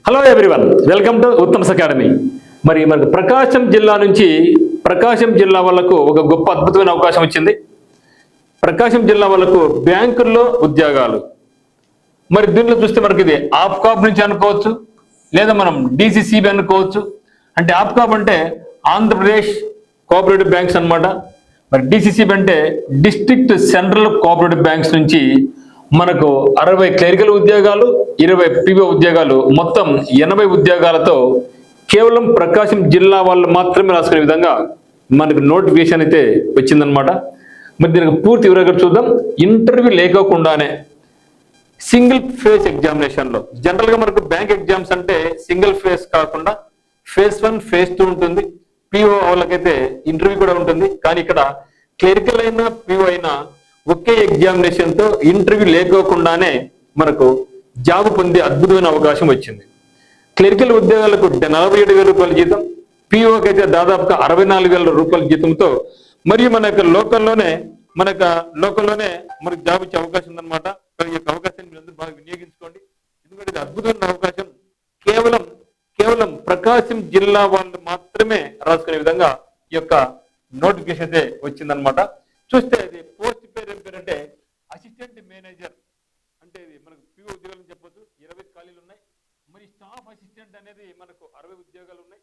Hello everyone, welcome to Uttam's academy. మనకు ప్రకాశం జిల్లా నుంచి ప్రకాశం జిల్లా వాళ్ళకు ఒక గొప్ప అద్భుతమైన అవకాశం వచ్చింది. ప్రకాశం జిల్లా వాళ్ళకు బ్యాంకుల్లో ఉద్యోగాలు. దీనిలో చూస్తే మనకి ఇది ఆప్కాబ్ నుంచి అనుకోవచ్చు, లేదా మనం డిసిసిబి అనుకోవచ్చు. అంటే ఆప్కాబ్ అంటే ఆంధ్రప్రదేశ్ కోఆపరేటివ్ బ్యాంక్స్ అన్నమాట. డిసిసిబి అంటే డిస్ట్రిక్ట్ సెంట్రల్ కోఆపరేటివ్ బ్యాంక్స్ నుంచి మనకు 60 క్లరికల్ ఉద్యోగాలు, 20 పిఓ ఉద్యోగాలు, మొత్తం 80 ఉద్యోగాలతో కేవలం ప్రకాశం జిల్లా వాళ్ళు మాత్రమే రాసుకునే విధంగా మనకు నోటిఫికేషన్ అయితే వచ్చిందనమాట. దీనికి పూర్తి వివరంగా చూద్దాం. ఇంటర్వ్యూ లేకోకుండానే సింగిల్ ఫేజ్ ఎగ్జామినేషన్లో, జనరల్గా మనకు బ్యాంక్ ఎగ్జామ్స్ అంటే సింగిల్ ఫేజ్ కాకుండా ఫేజ్ 1, ఫేజ్ 2 ఉంటుంది. పిఓ వాళ్ళకైతే ఇంటర్వ్యూ కూడా ఉంటుంది. కానీ ఇక్కడ క్లరికల్ అయినా పిఓ అయినా ఒకే ఎగ్జామినేషన్ తో ఇంటర్వ్యూ లేకోకుండానే మనకు జాబ్ పొందే అద్భుతమైన అవకాశం వచ్చింది. క్లరికల్ ఉద్యోగాలకు 47,000 రూపాయల జీతం, పిఓకి అయితే దాదాపుగా 64,000 రూపాయల జీతంతో మరియు మన యొక్క లోకల్లోనే మనకు జాబ్ ఇచ్చే అవకాశం ఉందన్నమాట. ఈ యొక్క అవకాశాన్ని మీరు అందరూ బాగా వినియోగించుకోండి. ఎందుకంటే ఇది అద్భుతమైన అవకాశం. కేవలం ప్రకాశం జిల్లా వాళ్ళు మాత్రమే రాసుకునే విధంగా ఈ యొక్క నోటిఫికేషన్ అయితే వచ్చిందనమాట. చూస్తే అది పోస్ట్ పేరు ఏం పేరు అంటే అసిస్టెంట్ మేనేజర్. అంటే ఇది మనకు పిఓ ఉద్యోగాలు చెప్పొచ్చు, 20 ఖాళీలు ఉన్నాయి. స్టాఫ్ అసిస్టెంట్ అనేది మనకు 60 ఉద్యోగాలు ఉన్నాయి.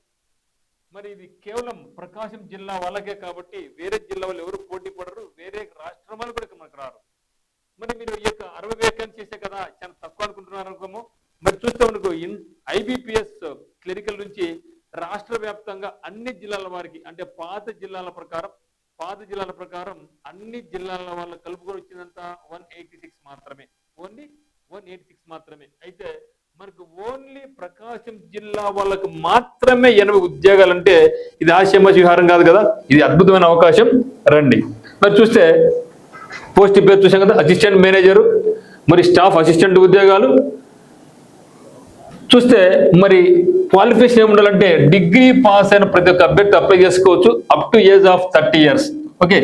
ఇది కేవలం ప్రకాశం జిల్లా వాళ్ళకే కాబట్టి వేరే జిల్లా వాళ్ళు ఎవరు పోటీ పడరు, వేరే రాష్ట్రం వాళ్ళు కూడా మనకు రారు. మీరు ఈ యొక్క 60 వేకెన్సీసే కదా చాలా తక్కువ అనుకుంటున్నారు అనుకోము. చూస్తే మనకు ఐబిపిఎస్ క్లరికల్ నుంచి రాష్ట్ర వ్యాప్తంగా అన్ని జిల్లాల వారికి, అంటే పాత జిల్లాల ప్రకారం అన్ని జిల్లాల వాళ్ళు కలుపుకొని వచ్చినంత 186 మాత్రమే. ఓన్లీ 186 మాత్రమే. అయితే మనకు ఓన్లీ ప్రకాశం జిల్లా వాళ్ళకు మాత్రమే 80 ఉద్యోగాలు అంటే ఇది ఆశయమసి విహారం కాదు కదా. ఇది అద్భుతమైన అవకాశం. రండి చూస్తే పోస్ట్ పేరు చూసాం కదా, అసిస్టెంట్ మేనేజరు, స్టాఫ్ అసిస్టెంట్ ఉద్యోగాలు. చూస్తే క్వాలిఫికేషన్ ఏమి ఉండాలంటే డిగ్రీ పాస్ అయిన ప్రతి ఒక్క అభ్యర్థి అప్లై చేసుకోవచ్చు, up to age of 30 years. Okay,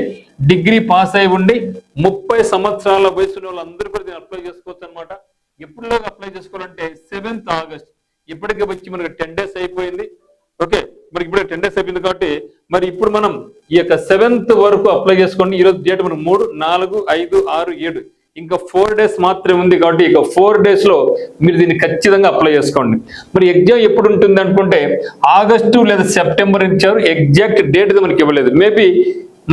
degree pass అయి ఉండి 30 సంవత్సరాల వయసు వాళ్ళందరూ కూడా దీన్ని అప్లై చేసుకోవచ్చు అనమాట. ఎప్పుడులోగా అప్లై చేసుకోవాలంటే 7th August. ఇప్పటికే వచ్చి మనకి 10 days అయిపోయింది. ఓకే, ఇప్పుడు 10 days అయిపోయింది కాబట్టి ఇప్పుడు మనం ఈ యొక్క 7th వరకు అప్లై చేసుకోండి. ఈరోజు డేట్ మనకు 3, 4, 5, 6, 7 ఇంకా 4 days మాత్రమే ఉంది కాబట్టి ఇక 4 days లో మీరు దీన్ని ఖచ్చితంగా అప్లై చేసుకోండి. ఎగ్జామ్ ఎప్పుడు ఉంటుంది అనుకుంటే ఆగస్టు లేదా సెప్టెంబర్ ఇచ్చారు. ఎగ్జాక్ట్ డేట్ మనకి ఇవ్వలేదు. మేబీ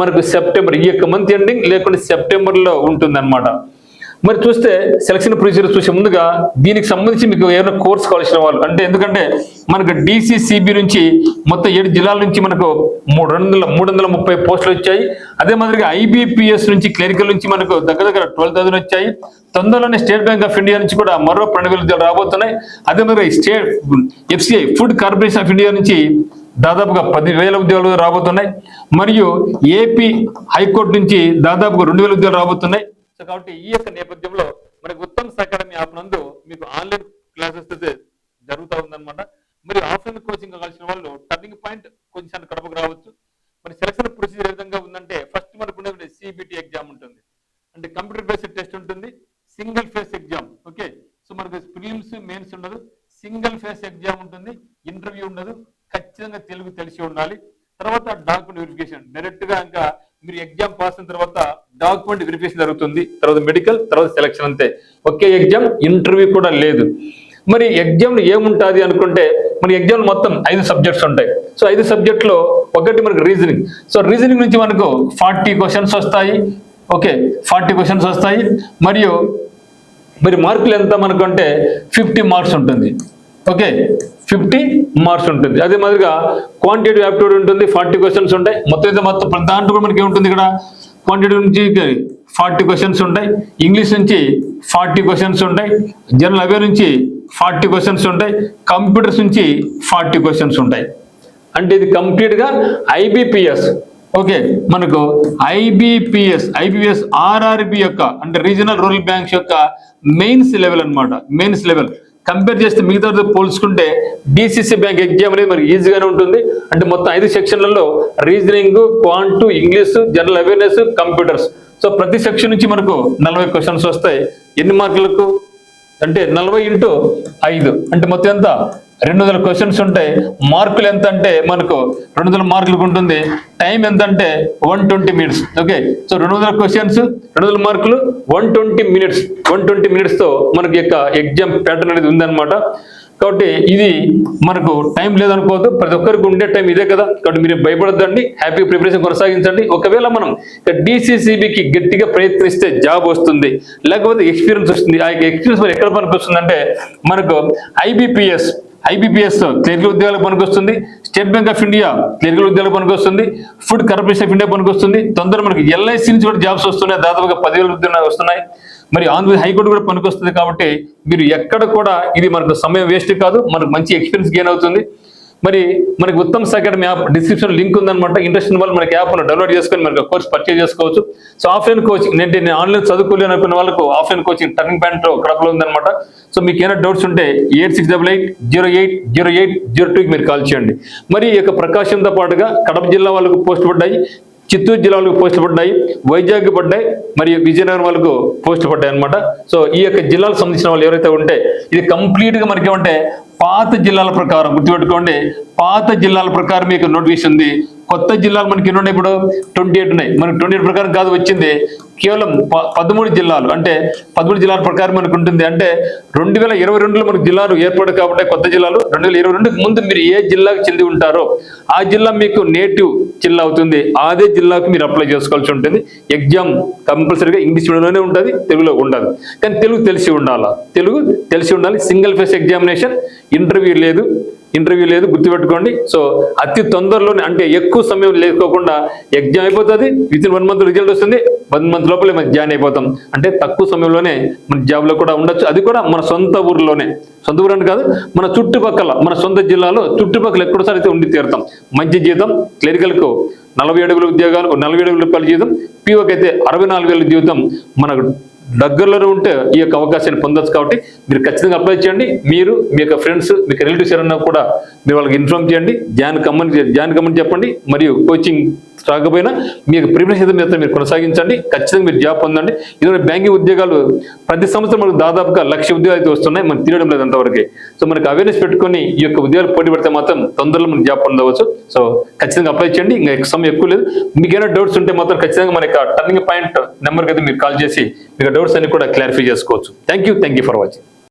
మనకు సెప్టెంబర్, ఈ యొక్క మంత్ ఎండింగ్ లేకుంటే సెప్టెంబర్లో ఉంటుంది అనమాట. చూస్తే సెలక్షన్ ప్రొసీజర్ చూసే ముందుగా దీనికి సంబంధించి మీకు ఏమైనా కోర్స్ కావాల్సిన వాళ్ళు అంటే, ఎందుకంటే మనకు డిసిసిబి నుంచి మొత్తం 7 జిల్లాల నుంచి మనకు 330 పోస్టులు వచ్చాయి. అదే మాదిరిగా ఐబిపిఎస్ నుంచి క్లరికల్ నుంచి మనకు దగ్గర 12,000 వచ్చాయి. తొందరలోనే స్టేట్ బ్యాంక్ ఆఫ్ ఇండియా నుంచి కూడా మరో 12,000 ఉద్యోగాలు రాబోతున్నాయి. అదే మాదిరిగా FCI food corporation of India నుంచి దాదాపుగా 10,000 ఉద్యోగాలు రాబోతున్నాయి. మరియు ఏపీ హైకోర్టు నుంచి దాదాపుగా 2,000 ఉద్యోగాలు రాబోతున్నాయి. కాబట్టి ఈ యొక్క నేపథ్యంలో మనకు ఉత్తమ్స్ అకాడమీ యాప్ నందు మీకు ఆన్లైన్ క్లాసెస్ అయితే జరుగుతూ ఉందన్నమాట. ఆఫ్లైన్ కోచింగ్ కావాల్సిన వాళ్ళు టర్నింగ్ పాయింట్ కొంచెం కడపకు రావచ్చు. సెలక్షన్ ప్రొసీజర్ ఏ విధంగా ఉందంటే ఫస్ట్ మనకు ఉండే సిబిటి ఎగ్జామ్ ఉంటుంది, అంటే కంప్యూటర్ బేస్డ్ టెస్ట్ ఉంటుంది. Single phase exam. ఓకే, మనకు ప్రిలిమ్స్ మెయిన్స్ ఉండదు, సింగిల్ ఫేస్ ఎగ్జామ్ ఉంటుంది. ఇంటర్వ్యూ ఉండదు, ఖచ్చితంగా తెలుగు తెలిసి ఉండాలి. తర్వాత డాక్యుమెంట్ వెరిఫికేషన్ డైరెక్ట్ గా ఇంకా మీరు ఎగ్జామ్ పాస్ అయిన తర్వాత డాక్యుమెంట్ వెరిఫికేషన్ జరుగుతుంది. తర్వాత మెడికల్, తర్వాత సెలక్షన్, అంతే. ఒకే ఎగ్జామ్, ఇంటర్వ్యూ కూడా లేదు. ఎగ్జామ్ ఏముంటుంది అనుకుంటే ఎగ్జామ్ మొత్తం 5 సబ్జెక్ట్స్ ఉంటాయి. 5 సబ్జెక్టులో ఒకటి మనకు రీజనింగ్. రీజనింగ్ నుంచి మనకు 40 క్వశ్చన్స్ వస్తాయి. ఓకే, 40 క్వశ్చన్స్ వస్తాయి. మరియు మార్కులు ఎంత మనకు అంటే 50 మార్క్స్ ఉంటుంది. ఓకే, 50 మార్క్స్ ఉంటుంది. అదే మాదిరిగా క్వాంటిటేటివ్ యాప్టిట్యూడ్ ఉంటుంది, 40 క్వశ్చన్స్ ఉంటాయి. మొత్తం దాంట్లో కూడా మనకి ఏముంటుంది, ఇక్కడ క్వాంటిటేటివ్ నుంచి 40 క్వశ్చన్స్ ఉంటాయి, ఇంగ్లీష్ నుంచి 40 క్వశ్చన్స్ ఉంటాయి, జనరల్ అవేర్ నుంచి 40 క్వశ్చన్స్ ఉంటాయి, కంప్యూటర్స్ నుంచి 40 క్వశ్చన్స్ ఉంటాయి. అంటే ఇది కంప్లీట్ గా ఐబిపిఎస్. ఓకే, మనకు ఐబిపిఎస్ ఆర్ఆర్బి యొక్క అంటే రీజనల్ రూరల్ బ్యాంక్స్ యొక్క మెయిన్స్ లెవెల్ అనమాట. మెయిన్స్ లెవెల్ కంపేర్ చేస్తే మిగతా పోల్చుకుంటే డిసిసి బ్యాంక్ ఎగ్జామ్ అనేది ఈజీగానే ఉంటుంది. అంటే మొత్తం 5 సెక్షన్లలో reasoning, quant, English, general awareness, computers. ప్రతి సెక్షన్ నుంచి మనకు 40 క్వశ్చన్స్ వస్తాయి. ఎన్ని మార్కులకు? అంటే 40 ఇంటూ 5 అంటే మొత్తం ఎంత 200 క్వశ్చన్స్ ఉంటాయి. మార్కులు ఎంత అంటే మనకు 200 మార్కులకు ఉంటుంది. టైం ఎంత అంటే 120 మినిట్స్. ఓకే, సో 200 క్వశ్చన్స్ 200 మార్కులు 120 మినిట్స్. 120 మినిట్స్ తో మనకి యొక్క ఎగ్జామ్ ప్యాటర్న్ అనేది ఉందన్నమాట. కాబట్టి ఇది మనకు టైం లేదనుకోవద్దు, ప్రతి ఒక్కరికి ఉండే టైం ఇదే కదా. కాబట్టి మీరు భయపడద్దండి, హ్యాపీ ప్రిపరేషన్ కొనసాగించండి. ఒకవేళ మనం DCCBకి గట్టిగా ప్రయత్నిస్తే జాబ్ వస్తుంది, లేకపోతే ఎక్స్పీరియన్స్ వస్తుంది. ఆ ఎక్స్పీరియన్స్ మరి ఎక్కడ పనికి వస్తుందంటే మనకు IBPS క్లరికల్ ఉద్యోగాలకు పనికొస్తుంది, state bank of India clerical ఉద్యోగాలకు పనికొస్తుంది, ఫుడ్ కార్పొరేషన్ ఆఫ్ ఇండియా పనికొస్తుంది. తొందరగా మనకి LIC నుంచి కూడా జాబ్స్ వస్తున్నాయి, దాదాపుగా 10,000 ఉద్యోగాలు వస్తున్నాయి. మరి ఆంధ్రప్రదేశ్ హైకోర్టు కూడా పనికొస్తుంది. కాబట్టి మీరు ఎక్కడ కూడా ఇది మనకు సమయం వేస్ట్ కాదు, మనకు మంచి ఎక్స్పీరియన్స్ గెయిన్ అవుతుంది. మరి మనకి Uttam academy app description link ఉందన్నమాట. ఇంట్రెస్ట్ ఉన్న వాళ్ళు మనకి యాప్ను డౌన్లోడ్ చేసుకొని మనకు కోర్స్ పర్చేజ్ చేసుకోవచ్చు. సో ఆఫ్లైన్ కోచింగ్ నేను ఆన్లైన్ చదువుకోలేను అనుకున్న వాళ్ళకు ఆఫ్లైన్ కోచింగ్ టర్నింగ్ పాయింట్ కడపలో ఉందన్నమాట. సో మీకు ఏమైనా డౌట్స్ ఉంటే 8688080802కి మీరు కాల్ చేయండి. మరి ఈ యొక్క ప్రకాశంతో పాటుగా కడప జిల్లా వాళ్ళకు పోస్ట్ పడ్డాయి, చిత్తూరు జిల్లా వాళ్ళకు పోస్టులు పడ్డాయి, వైజాగ్ పడ్డాయి, మరియు విజయనగరం వాళ్ళకు పోస్టులు పడ్డాయి అనమాట. సో ఈ యొక్క జిల్లాలకు సంబంధించిన వాళ్ళు ఎవరైతే ఉంటే ఇది కంప్లీట్ గా మనకి ఏమంటే పాత జిల్లాల ప్రకారం గుర్తుపెట్టుకోండి. పాత జిల్లాల ప్రకారం మీకు నోటిఫికేషన్ ఉంది. కొత్త జిల్లాలు మనకి ఎన్ని ఉన్నాయి? ఇప్పుడు 28 ఉన్నాయి. మనకి 28 ప్రకారం కాదు వచ్చింది, కేవలం 13 జిల్లాలు. అంటే 13 జిల్లాల ప్రకారం మనకు ఉంటుంది. అంటే 2022లో మనకు జిల్లాలు ఏర్పడు కాబట్టి కొత్త జిల్లాలు 2022కి ముందు మీరు ఏ జిల్లాకు చెంది ఉంటారో ఆ జిల్లా మీకు నేటివ్ జిల్లా అవుతుంది. అదే జిల్లాకు మీరు అప్లై చేసుకోవాల్సి ఉంటుంది. ఎగ్జామ్ కంపల్సరీగా ఇంగ్లీష్ మీడియంలోనే ఉంటుంది, తెలుగులో ఉండదు. కానీ తెలుగు తెలిసి ఉండాలి. సింగిల్ ఫేస్ ఎగ్జామినేషన్, ఇంటర్వ్యూ లేదు గుర్తుపెట్టుకోండి. సో అతి తొందరలోనే, అంటే ఎక్కువ సమయం లేకోకుండా ఎగ్జామ్ అయిపోతుంది. వితిన్ 1 మంత్ రిజల్ట్ వస్తుంది. 1 మంత్ లోపలే మనం జాయిన్ అయిపోతాం. అంటే తక్కువ సమయంలోనే మన జాబ్లో కూడా ఉండొచ్చు. అది కూడా మన సొంత ఊరిలోనే. సొంత ఊరు అని కాదు, మన చుట్టుపక్కల, మన సొంత జిల్లాలో చుట్టుపక్కల ఎక్కడోసారి అయితే ఉండి తీరుతాం. మంచి జీతం, క్లరికల్కు 47,000 ఉద్యోగాలు, 47,000 రూపాయల జీతం, POకి అయితే 64,000 జీతం మనకు దగ్గరలోనే ఉంటే ఈ యొక్క అవకాశాన్ని పొందొచ్చు. కాబట్టి మీరు ఖచ్చితంగా అప్లై చేయండి. మీరు మీ యొక్క ఫ్రెండ్స్, మీకు రిలేటివ్స్ ఎవరన్నా కూడా మీరు వాళ్ళకి ఇన్ఫార్మ్ చేయండి, జాయిన్ కమ్మని చెప్పండి. మరియు కోచింగ్ రాకపోయినా మీ యొక్క ప్రిపరేషన్ మీద మీరు కొనసాగించండి. ఖచ్చితంగా మీరు జాబ్ పొందండి. ఇలాంటి బ్యాంకింగ్ ఉద్యోగాలు ప్రతి సంవత్సరం మనకు దాదాపుగా 1,00,000 ఉద్యోగాలు అయితే వస్తున్నాయి, మనకు తీయడం లేదు అంతవరకే. సో మనకు అవేర్నెస్ పెట్టుకొని ఈ యొక్క ఉద్యోగాలు పోటీ పడితే మాత్రం తొందరలో మనం జాబ్ పొందవచ్చు. సో ఖచ్చితంగా అప్లై చేయండి. ఇంకా సమయం ఎక్కువ లేదు. మీకు ఏమైనా డౌట్స్ ఉంటే మాత్రం ఖచ్చితంగా మన యొక్క టర్నింగ్ పాయింట్ నెంబర్కి అయితే మీరు కాల్ చేసి మీకు డౌట్స్ అన్ని కూడా క్లారిఫై చేసుకోవచ్చు. Thank you for watching.